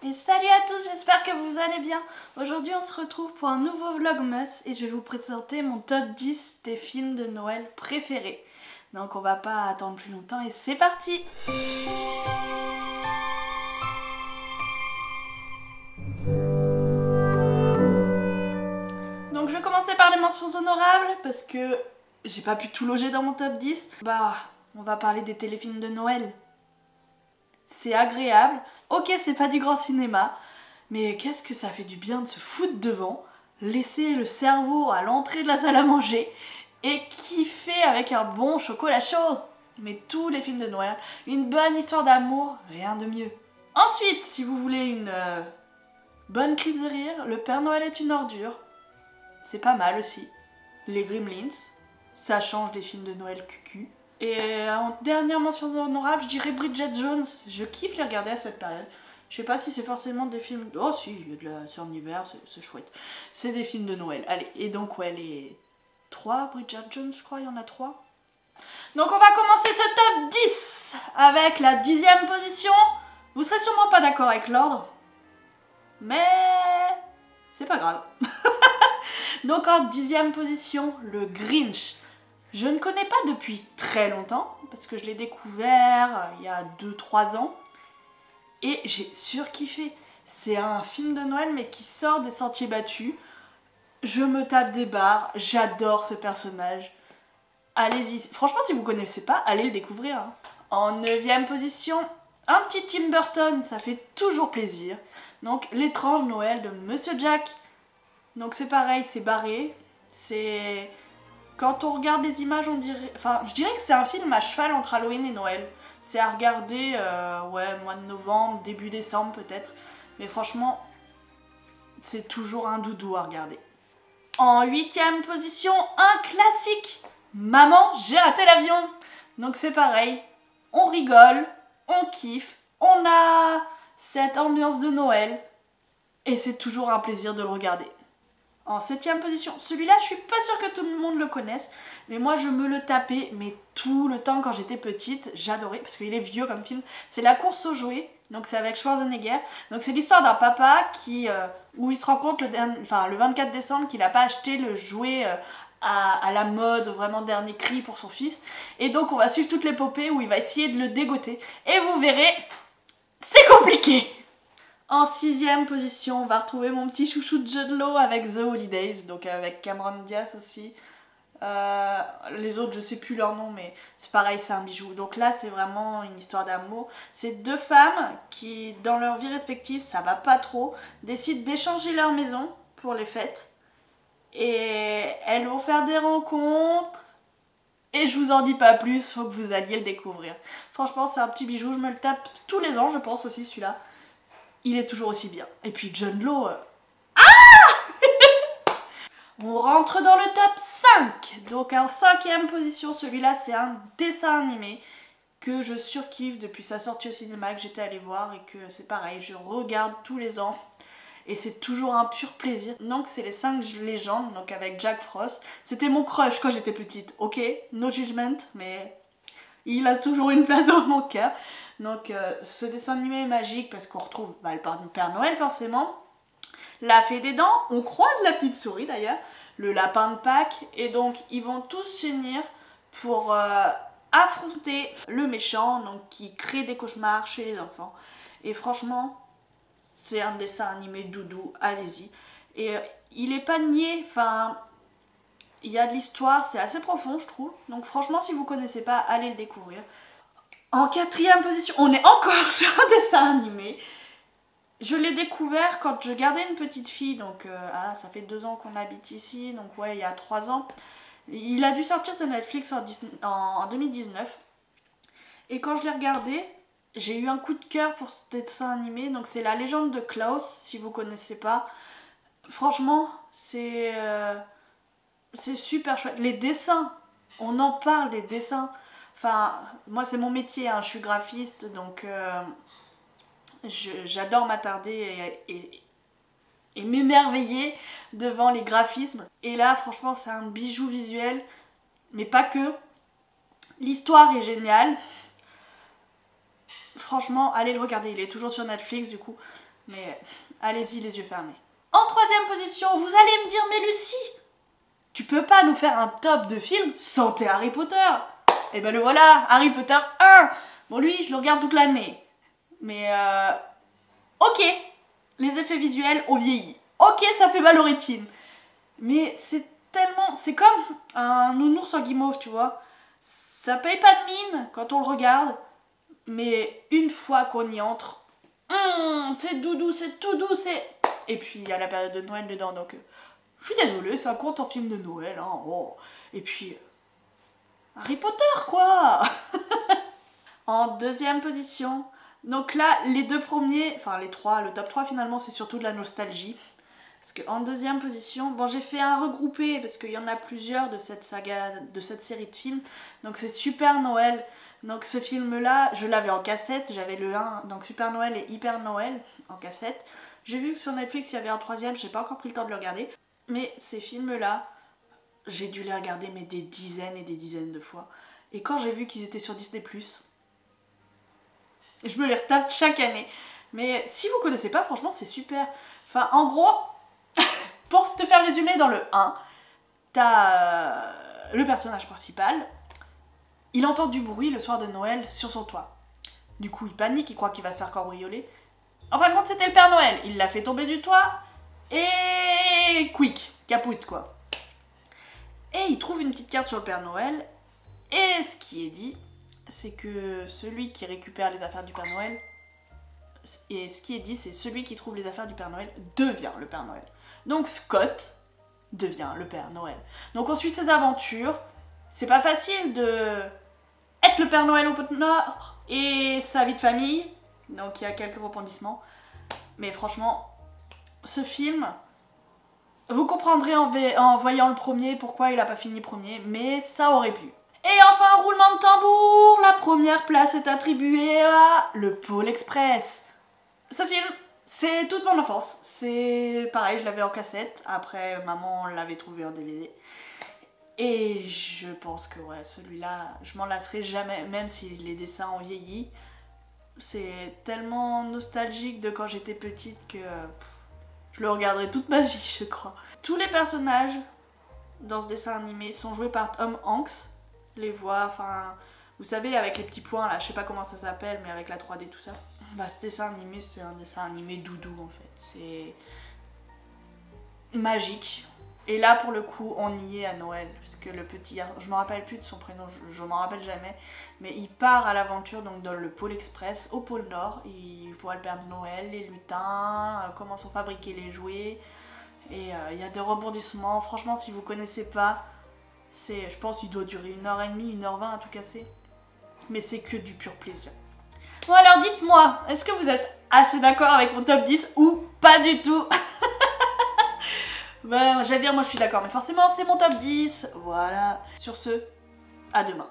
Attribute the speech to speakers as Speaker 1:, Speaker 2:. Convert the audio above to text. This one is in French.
Speaker 1: Et salut à tous, j'espère que vous allez bien. Aujourd'hui on se retrouve pour un nouveau vlogmas et je vais vous présenter mon top 10 des films de Noël préférés. Donc on va pas attendre plus longtemps et c'est parti. Donc je vais commencer par les mentions honorables parce que j'ai pas pu tout loger dans mon top 10. On va parler des téléfilms de Noël. C'est agréable. Ok, c'est pas du grand cinéma, mais qu'est-ce que ça fait du bien de se foutre devant, laisser le cerveau à l'entrée de la salle à manger et kiffer avec un bon chocolat chaud. Mais tous les films de Noël, une bonne histoire d'amour, rien de mieux. Ensuite, si vous voulez une bonne crise de rire, Le Père Noël est une ordure. C'est pas mal aussi. Les Gremlins, ça change des films de Noël cucu. Et en dernière mention honorable, je dirais Bridget Jones. Je kiffe les regarder à cette période. Je sais pas si c'est forcément des films... Oh si, c'est en hiver, c'est chouette. C'est des films de Noël. Allez, et donc ouais, les 3 Bridget Jones, je crois, il y en a 3. Donc on va commencer ce top 10 avec la 10e position. Vous serez sûrement pas d'accord avec l'ordre, mais c'est pas grave. Donc en 10e position, le Grinch. Je ne connais pas depuis très longtemps, parce que je l'ai découvert il y a 2-3 ans. Et j'ai surkiffé. C'est un film de Noël, mais qui sort des sentiers battus. Je me tape des barres, j'adore ce personnage. Allez-y. Franchement, si vous ne connaissez pas, allez le découvrir. En 9e position, un petit Tim Burton, ça fait toujours plaisir. Donc, L'étrange Noël de Monsieur Jack. Donc c'est pareil, c'est barré. C'est... Quand on regarde les images, on dirait... Enfin, je dirais que c'est un film à cheval entre Halloween et Noël. C'est à regarder, ouais, mois de novembre, début décembre peut-être. Mais franchement, c'est toujours un doudou à regarder. En 8e position, un classique. Maman, j'ai raté l'avion. Donc c'est pareil, on rigole, on kiffe, on a cette ambiance de Noël. Et c'est toujours un plaisir de le regarder. En 7e position, celui-là je suis pas sûre que tout le monde le connaisse, mais moi je me le tapais mais tout le temps quand j'étais petite, j'adorais parce qu'il est vieux comme film. C'est La course aux jouets, donc c'est avec Schwarzenegger. Donc c'est l'histoire d'un papa qui où il se rend compte le 24 décembre qu'il n'a pas acheté le jouet à la mode, vraiment dernier cri pour son fils. Et donc on va suivre toute l'épopée où il va essayer de le dégoter. Et vous verrez, c'est compliqué. En 6e position, on va retrouver mon petit chouchou de Jude Law avec The Holidays, donc avec Cameron Diaz aussi. Les autres, je sais plus leur nom, mais c'est pareil, c'est un bijou. Donc là, c'est vraiment une histoire d'amour. C'est deux femmes qui, dans leur vie respective, ça va pas trop, décident d'échanger leur maison pour les fêtes. Et elles vont faire des rencontres. Et je vous en dis pas plus, faut que vous alliez le découvrir. Franchement, c'est un petit bijou, je me le tape tous les ans, je pense aussi celui-là. Il est toujours aussi bien. Et puis John Law... On rentre dans le top 5. Donc en 5e position, celui-là c'est un dessin animé que je surkiffe depuis sa sortie au cinéma, que j'étais allée voir et que c'est pareil, je regarde tous les ans. Et c'est toujours un pur plaisir. Donc c'est les 5 légendes, donc avec Jack Frost. C'était mon crush quand j'étais petite, ok, no judgment, mais il a toujours une place dans mon cœur. Donc ce dessin animé est magique parce qu'on retrouve le Père Noël forcément, la fée des dents, on croise la petite souris d'ailleurs, le lapin de Pâques, et donc ils vont tous s'unir pour affronter le méchant, donc qui crée des cauchemars chez les enfants. Et franchement, c'est un dessin animé doudou, allez-y. Et il est pas niais, enfin... Il y a de l'histoire, c'est assez profond je trouve. Donc franchement, si vous connaissez pas, allez le découvrir. En 4e position, on est encore sur un dessin animé. Je l'ai découvert quand je gardais une petite fille, donc ça fait 2 ans qu'on habite ici, donc ouais, il y a 3 ans. Il a dû sortir sur Netflix en 2019. Et quand je l'ai regardé, j'ai eu un coup de cœur pour ce dessin animé, donc c'est La légende de Klaus, si vous connaissez pas. Franchement, c'est super chouette. Les dessins, on en parle des dessins. Enfin, moi c'est mon métier, hein, je suis graphiste, donc j'adore m'attarder et m'émerveiller devant les graphismes. Et là, franchement, c'est un bijou visuel, mais pas que. L'histoire est géniale. Franchement, allez le regarder, il est toujours sur Netflix du coup. Mais allez-y les yeux fermés. En troisième position, vous allez me dire, mais Lucie, tu peux pas nous faire un top de films sans tes Harry Potter. Et ben le voilà, Harry Potter 1. Bon lui, je le regarde toute l'année. Mais ok, les effets visuels ont vieilli. Ok, ça fait mal aux rétines. Mais c'est tellement... C'est comme un nounours en guimauve, tu vois. Ça paye pas de mine quand on le regarde. Mais une fois qu'on y entre, c'est doudou, c'est tout doux, c'est... Et puis il y a la période de Noël dedans, donc... je suis désolée, ça compte en film de Noël, hein. Oh. Et puis... Harry Potter, quoi. En deuxième position... Donc là, les deux premiers, enfin les trois, le top 3 finalement, c'est surtout de la nostalgie. Parce qu'en deuxième position, bon j'ai fait un regroupé, parce qu'il y en a plusieurs de cette saga, de cette série de films. Donc c'est Super Noël. Donc ce film-là, je l'avais en cassette, j'avais le 1, donc Super Noël et Hyper Noël en cassette. J'ai vu que sur Netflix il y avait un troisième, j'ai pas encore pris le temps de le regarder. Mais ces films-là, j'ai dû les regarder mais des dizaines et des dizaines de fois. Et quand j'ai vu qu'ils étaient sur Disney+, je me les retape chaque année. Mais si vous connaissez pas, franchement c'est super. Enfin en gros, pour te faire résumer, dans le 1, t'as le personnage principal. Il entend du bruit le soir de Noël sur son toit. Du coup il panique, il croit qu'il va se faire cambrioler. En fin de compte c'était le Père Noël. Il l'a fait tomber du toit et quick, capoute quoi. Et il trouve une petite carte sur le Père Noël. Et ce qui est dit, c'est que celui qui récupère les affaires du Père Noël, et ce qui est dit, c'est celui qui trouve les affaires du Père Noël devient le Père Noël. Donc Scott devient le Père Noël. Donc on suit ses aventures. C'est pas facile de être le Père Noël au pôle Nord et sa vie de famille. Donc il y a quelques rebondissements. Mais franchement, ce film, vous comprendrez en voyant le premier pourquoi il a pas fini premier, mais ça aurait pu. Et enfin, roulement de tambour, la première place est attribuée à Le Pôle Express. Ce film, c'est toute mon enfance. C'est pareil, je l'avais en cassette. Après, maman l'avait trouvé en DVD. Et je pense que ouais, celui-là, je m'en lasserai jamais, même si les dessins ont vieilli. C'est tellement nostalgique de quand j'étais petite que je le regarderai toute ma vie, je crois. Tous les personnages dans ce dessin animé sont joués par Tom Hanks. Les voix, enfin, vous savez, avec les petits points là, je sais pas comment ça s'appelle, mais avec la 3D tout ça. Bah, ce dessin animé, c'est un dessin animé doudou en fait. C'est magique. Et là, pour le coup, on y est à Noël. Parce que le petit garçon, je me rappelle plus de son prénom, je m'en rappelle jamais. Mais il part à l'aventure donc dans le Pôle Express au pôle Nord. Il voit le Père Noël, les lutins, comment sont fabriqués les jouets. Et il y a des rebondissements. Franchement, si vous connaissez pas, je pense qu'il doit durer 1h30, 1h20 à tout casser. Mais c'est que du pur plaisir. Bon alors dites-moi, est-ce que vous êtes assez d'accord avec mon top 10 ou pas du tout? J'allais dire moi je suis d'accord, mais forcément c'est mon top 10. Voilà. Sur ce, à demain.